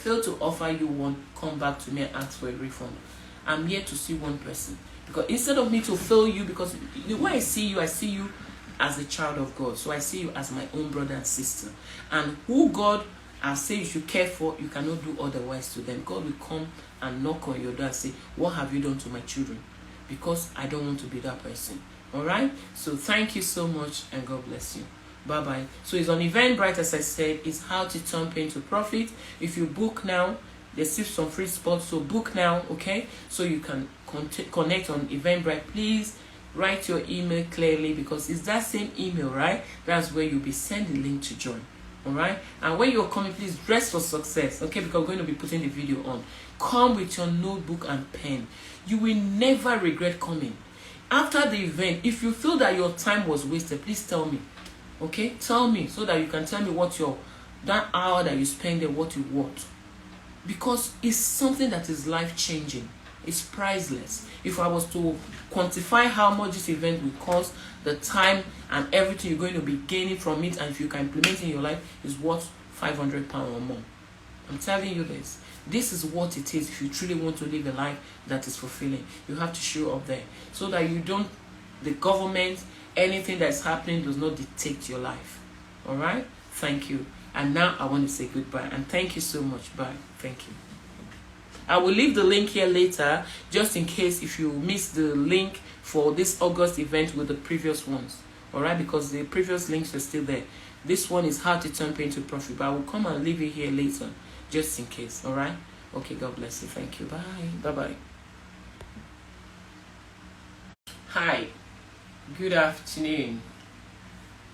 fail to offer you one, come back to me and ask for a refund. I'm here to see one person. Because instead of me to fail you, because the way I see you as a child of God. So I see you as my own brother and sister. And who God has said you should care for, you cannot do otherwise to them. God will come and knock on your door and say, what have you done to my children? Because I don't want to be that person. Alright? So thank you so much and God bless you. Bye bye. So it's on Eventbrite, as I said. It's how to turn pain to profit. If you book now, there's still some free spots, so book now, okay? So you can connect on Eventbrite. Please write your email clearly, because it's that same email, right? That's where you'll be sending the link to join. Alright? And when you're coming, please dress for success, okay? Because we're going to be putting the video on. Come with your notebook and pen. You will never regret coming. After the event, if you feel that your time was wasted, please tell me. Okay? Tell me, so that you can tell me what that hour that you spend there, what you want. Because it's something that is life-changing. It's priceless. If I was to quantify how much this event will cost, the time and everything you're going to be gaining from it, and if you can implement it in your life, is worth £500 or more. I'm telling you this. This is what it is if you truly want to live a life that is fulfilling. You have to show up there, so that you don't, the government, anything that's happening does not dictate your life. Alright? Thank you. And now I want to say goodbye. And thank you so much. Bye. Thank you. I will leave the link here later, just in case if you miss the link for this August event with the previous ones. Alright? Because the previous links are still there. This one is how to turn pain to profit. But I will come and leave it here later, just in case. Alright? Okay, God bless you. Thank you. Bye. Bye-bye. Hi. Good afternoon.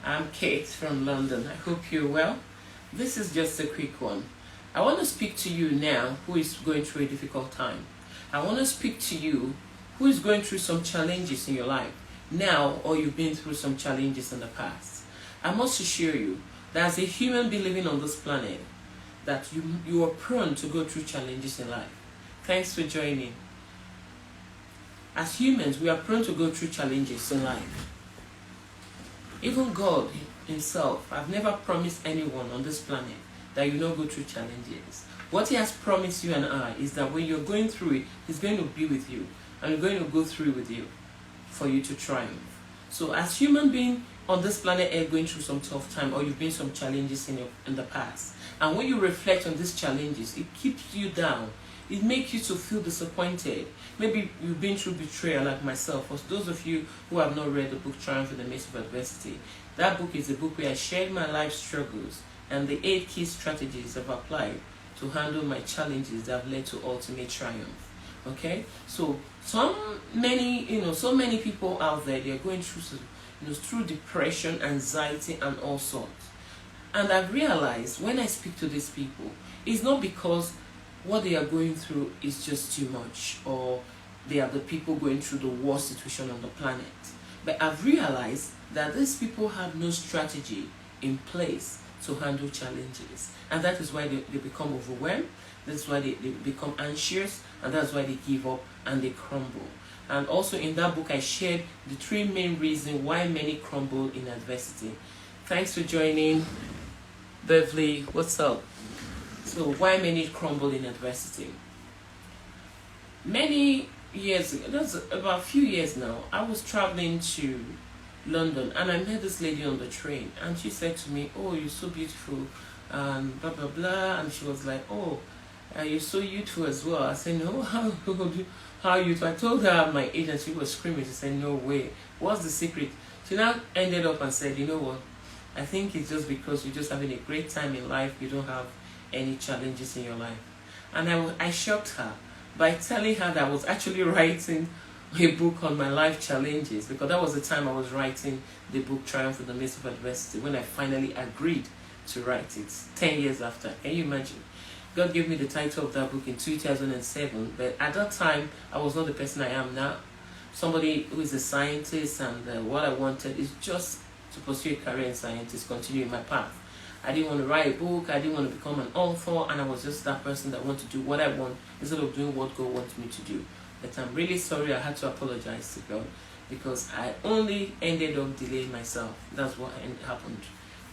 I'm Kate from London. I hope you're well. This is just a quick one. I want to speak to you now who is going through a difficult time. I want to speak to you who is going through some challenges in your life now, or you've been through some challenges in the past. I must assure you that as a human being living on this planet, that you are prone to go through challenges in life. Thanks for joining. As humans, we are prone to go through challenges in life. Even God himself, I've never promised anyone on this planet that you don't go through challenges. What he has promised you and I is that when you're going through it, he's going to be with you, and he's going to go through with you for you to triumph. So as human being on this planet Earth going through some tough time, or you've been some challenges in the past, and when you reflect on these challenges, it keeps you down. It makes you to feel disappointed. Maybe you've been through betrayal like myself. For those of you who have not read the book Triumph in the Midst of Adversity, that book is a book where I shared my life struggles and the 8 key strategies I've applied to handle my challenges that have led to ultimate triumph. Okay? So so many people out there, they're going through through depression, anxiety, and all sorts. And I've realized when I speak to these people, it's not because what they are going through is just too much, or they are the people going through the worst situation on the planet. But I've realized that these people have no strategy in place to handle challenges. And that is why they become overwhelmed, that's why they become anxious, and that's why they give up and they crumble. And also in that book I shared the 3 main reasons why many crumble in adversity. Thanks for joining. Beverly, what's up? So why many crumble in adversity? Many years ago, that's about a few years now, I was traveling to London and I met this lady on the train, and she said to me, "Oh, you're so beautiful," and blah blah blah, and she was like, "Oh, you're so youthful as well." I said, "No, how youthful?" I told her my age and she was screaming. She said, "No way, what's the secret?" She now ended up and said, "You know what, I think it's just because you're just having a great time in life, you don't have any challenges in your life." And I shocked her by telling her that I was actually writing a book on my life challenges, because that was the time I was writing the book Triumph in the Midst of Adversity, when I finally agreed to write it 10 years after. Can you imagine? God gave me the title of that book in 2007, but at that time I was not the person I am now. Somebody who is a scientist, and what I wanted is just to pursue a career in science, continue in my path. I didn't want to write a book, I didn't want to become an author, and I was just that person that wanted to do what I want instead of doing what God wants me to do. But I'm really sorry, I had to apologize to God, because I only ended up delaying myself. That's what happened.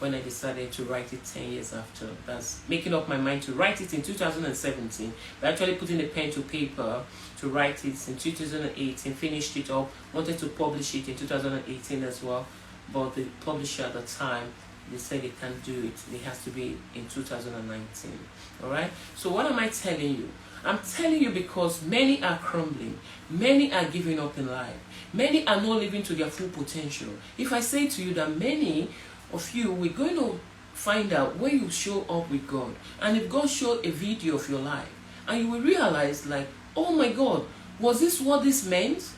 when I decided to write it 10 years after. That's making up my mind to write it in 2017, but actually putting a pen to paper to write it in 2018, finished it up, wanted to publish it in 2018 as well, but the publisher at the time, they said they can't do it. It has to be in 2019. All right. So what am I telling you? I'm telling you because many are crumbling, many are giving up in life, many are not living to their full potential. If I say to you that many of you, we're going to find out when you show up with God, and if God showed a video of your life, and you will realize like, oh my God, was this what this meant?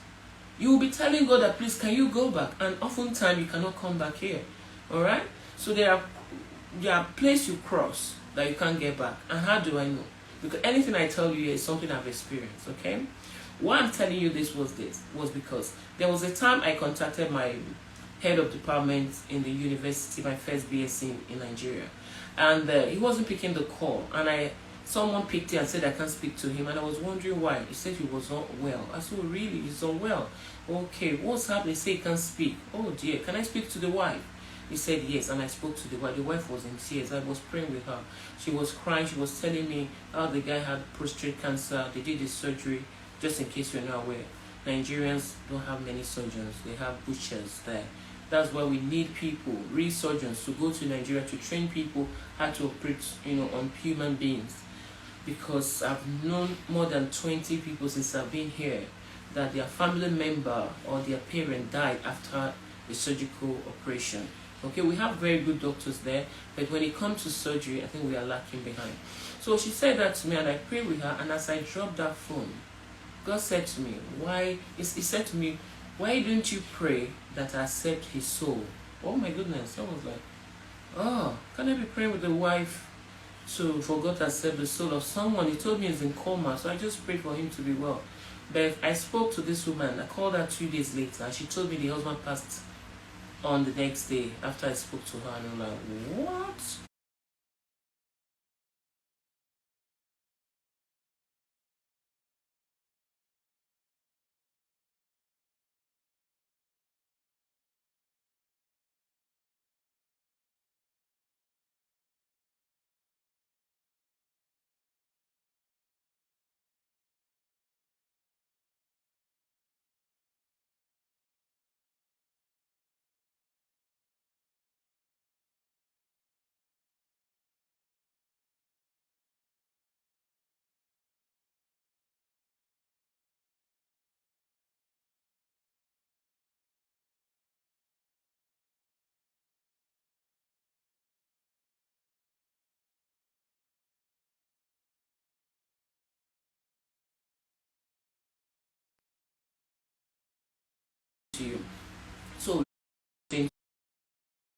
You will be telling God that, please, can you go back? And oftentimes you cannot come back here. All right. So there are places you cross that you can't get back. And how do I know? Because anything I tell you is something I've experienced, okay? Why I'm telling you this was because there was a time I contacted my head of department in the university, my first BSc in Nigeria, and he wasn't picking the call, and someone picked it and said I can't speak to him, and I was wondering why. He said he was not well. I said, oh, really? He's unwell? Okay, what's happening? He said he can't speak. Oh dear, can I speak to the wife? He said yes, and I spoke to the wife. The wife was in tears. I was praying with her. She was crying. She was telling me how the guy had prostate cancer. They did the surgery. Just in case you're not aware, Nigerians don't have many surgeons. They have butchers there. That's why we need people, real surgeons, to go to Nigeria to train people how to operate, on human beings. Because I've known more than 20 people since I've been here that their family member or their parent died after a surgical operation. Okay, we have very good doctors there, but when it comes to surgery, I think we are lacking behind. So she said that to me, and I prayed with her, and as I dropped that phone, God said to me, he said to me, why don't you pray that I accept his soul? Oh my goodness, I was like, oh, can I be praying with the wife for God to accept the soul of someone? He told me he's in coma, so I just prayed for him to be well. But I spoke to this woman, I called her 2 days later, and she told me the husband passed on the next day after I spoke to her, and I'm like, what? To you. So